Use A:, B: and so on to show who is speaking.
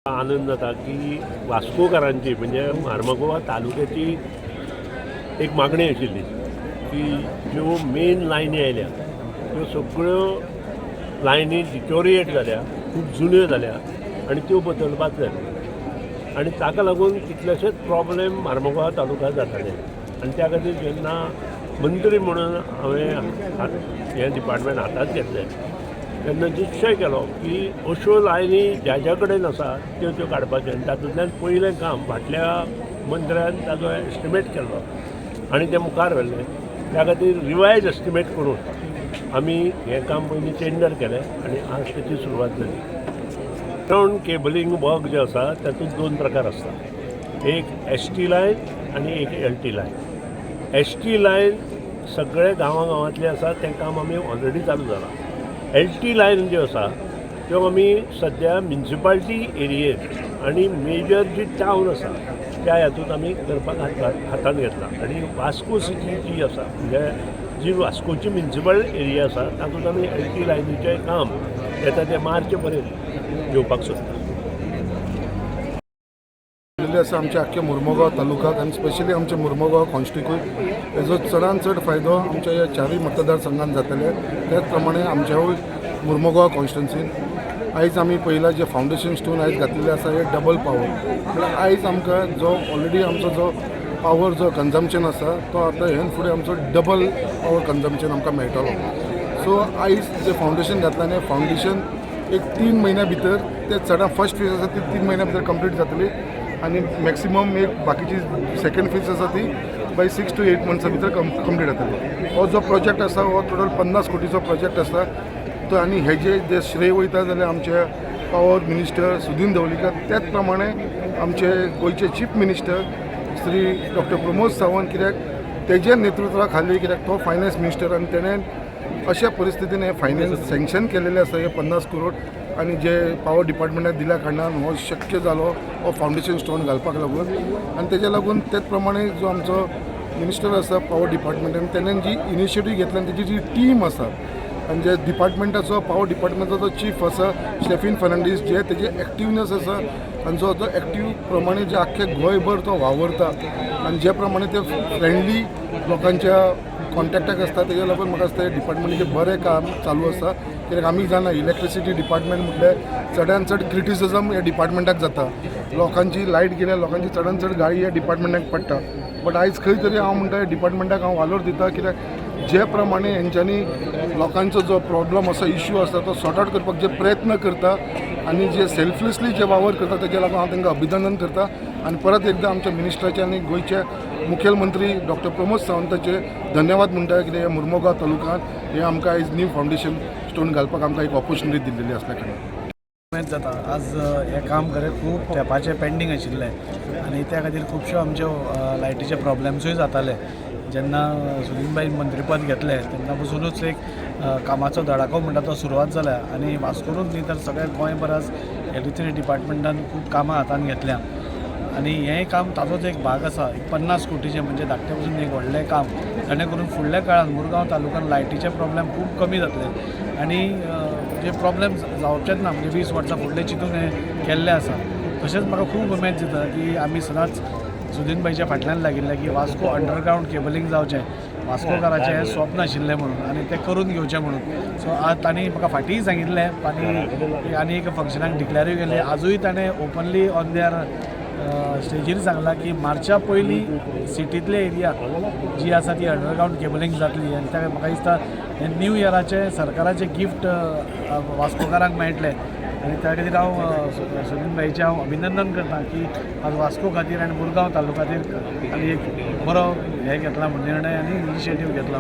A: आनंद जाता की वास्कोकारांची म्हणजे मार्मागोवा तालुक्याची एक मागणी आशिल्ली की ज्यो मेन लायनी आयल्या त्यो सगळ्यो लायनी डिटोरिएट जाल्या, खूब जुन्यो जाल्या आनी त्यो बदलपाक जाय आनी ताका लागून कितलेशेच प्रॉब्लेम मार्मागोवा तालुक्यात जाताले आनी त्या खातीर जेन्ना मंत्री म्हणून हांवें हें डिपार्टमेंट हातांत घेतलें तेन्ना निश्चय केलो की अश्यो लायनी ज्या ज्या कडेन आसा त्यो त्यो काडपाच्यो आनी तातूंतल्यान पयलें काम फाटल्या मंत्र्यान ताजो एस्टिमेट केल्लो आनी तें मुखार व्हेल्लें. त्या खातीर रिवायज एस्टिमेट करून आमी हें काम पयलीं टेंडर केलें आनी आज तेची सुरवात जाली. ग्रावंड केबलिंग वर्क जें आसा तातूंत दोन प्रकार आसता, एक ST लायन आनी एक LT लायन. ST लायन सगळे गांवांतली आसा तें काम आमी ऑलरेडी चालू जालां. LT लायन ज्यो आसा त्यो आमी सद्या म्युनिसिपालिटी एरियेत आनी मेजर जी टावन आसा त्या हातूंत आमी करपाक हातांत घेतला आनी वास्को सिटी जी आसा म्हणजे जी वास्कोची म्युनिसिपल एरिया आसा तातूंत आमी LT लायनीचें काम येता ते मार्च पर्यंत घेवपाक सोदता.
B: आसा आमच्या आख्या मुर्मुगांव तालुक्यात आनी स्पेशली आमच्या मुर्मुगांव कॉन्स्टिट्यूट हेजो चडांत चड फायदो आमच्या ह्या चारय मतदारसंघांत जातले. त्याच प्रमाणे आमच्याय मुर्मुगांव कॉन्स्टिट्युन्सीन आयज आमी पळयला जे फावंडेशन स्टोन आयज घातलेले आसा हे डबल पावर. म्हळ्यार आयज आमकां जो ऑलरेडी आमचो जो पावर जो कन्जम्पशन आसा तो आतां हेन फुडें आमचो डबल पावर कन्जम्पशन आमकां मेळटलो. सो आयज जे फावंडेशन घातलां हें फावंडेशन एक 3 म्हयन्या भितर ते चडांत फर्स्ट फेज आसा ती 3 म्हयन्या भितर कंप्लीट जातली आनी मॅक्सिमम एक बाकीची सेकंड फेज आसा ती बाय 6 to 8 मंथ्सा भितर कंप्लीट जातली. हो जो प्रोजेक्ट आसा हो टोटल 50 कोटीचो प्रोजेक्ट आसा तो आनी हेजे जे श्रेय वयता जाल्यार आमचे पावर मिनिस्टर सुदीन ढवळीकर, त्याच प्रमाणे आमचे गोंयचे chief minister Shri doctor Pramod Sawant, कित्याक तेजे नेतृत्वा खाली, कित्याक तो फायनान्स मिनिस्टर आनी तेणें अशा परिस्थितीन हे फायनान्स सँक्शन केलेले आसा हे 50 करोड आनी जे पावर डिपार्टमेंटाक दिल्या कारणान हो शक्य जालो हो फावंडेशन स्टोन घालपाक लागून. आनी तेज्या लागून तेच प्रमाणे जो आमचो मिनिस्टर आसा पावर डिपार्टमेंटान तेणें जी इनिशिएटीव घेतली आनी तेजी जी टीम आसा आनी जे डिपार्टमेंटाचो पावर डिपार्टमेंटाचो चीफ आसा स्टेफिन फर्नांडीस, जे तेजे एक्टिवनेस आसा आनी जो तो एक्टीव प्रमाणे जे आख्खे गोंयभर तो वावरता आनी जे प्रमाणे ते फ्रेंडली लोकांच्या कॉन्टॅक्टाक आसता तेज्या लागून म्हाका दिसता डिपार्टमेंटाचें बरें काम चालू आसा. कित्याक आमी जाणा इलेक्ट्रिसिटी डिपार्टमेंट म्हटल्यार चडांत चड क्रिटिसिजम ह्या डिपार्टमेंटाक जाता. लोकांची लायट गेल्या लोकांची चडांत चड गाळी ह्या डिपार्टमेंटाक पडटा. बट आयज खंय तरी हांव म्हणटा डिपार्टमेंटाक हांव वालोर दिता, कित्याक जे प्रमाणे हेंच्यांनी लोकांचो जो प्रॉब्लम आसा इश्यू आसा तो सॉर्ट आवट करपाक जे प्रयत्न करता आनी जे सेल्फलेसली जे वावर करता तेज्या लागून हांव तांकां अभिनंदन करता. आनी परत एकदां आमच्या मिनिस्टराचे आनी गोंयचे मुखेलमंत्री डॉक्टर प्रमोद सावंताचे धन्यवाद म्हणटा, कित्याक ह्या मुर्मुगांव तालुक्यांत हे आमकां आयज न्यू फावंडेशन स्टोन घालपाक आमकां एक ऑपॉर्च्युनिटी दिल्ली आसल्या कारणान
C: जाता. आज हें काम खरें खूब तेंपाचें पेंडींग आशिल्लें आनी त्या खातीर खुबश्यो आमच्यो लायटीचे प्रॉब्लेम्सूय जाताले. जेन्ना सुदीनबाई मंत्रीपद घेतलें तेन्ना पसूनच एक कामाचो धडाको म्हणटा तो सुरवात जाल्या आनी वास्कोरूच न्ही तर सगळ्या गोंय परस इलेक्ट्रिसिटी डिपार्टमेंटान खूब कामां हातांत घेतल्या आनी हें काम ताजोच एक भाग आसा. 50 कोटीचें म्हणजे धाकटे पसून एक व्हडलें काम, जेणे करून फुडल्या काळान मुरगांव तालुक्यान लायटीचे प्रॉब्लेम खूब कमी जातले आनी जे प्रॉब्लेम जावचेच ना. म्हणजे 20 वर्सां फुडले चिंतून हें केल्लें आसा. तशेंच म्हाका खूब उमेद जाता की आमी सदांच सुदीनबाईच्या फाटल्यान लागिल्ले की वास्को अंडरग्रावंड केबलिंग जावचें, वास्कोकाराचें हें स्वप्न आशिल्लें म्हणून आनी तें करून घेवचें म्हणून. सो आज तांणी म्हाका फाटींय सांगिल्लें आनी एक फंक्शनाक डिक्लेरूय केलें. आजूय ताणें ओपनली ऑन देअर स्टेजीर सांगलां की मार्चा पयलीं सिटींतले एरिया जी आसा ती अंडरग्रावंड केबलिंग जातली आनी त्या म्हाका दिसता हें न्यू इयराचें सरकाराचें गिफ्ट वास्कोकारांक मेळटलें आनी त्या खातीर हांव सुदीनबाईचें हांव अभिनंदन करतां की आज वास्को खातीर आनी मुरगांव तालुका खातीर आनी एक बरो हें घेतला निर्णय आनी इनिशिएटीव घेतला.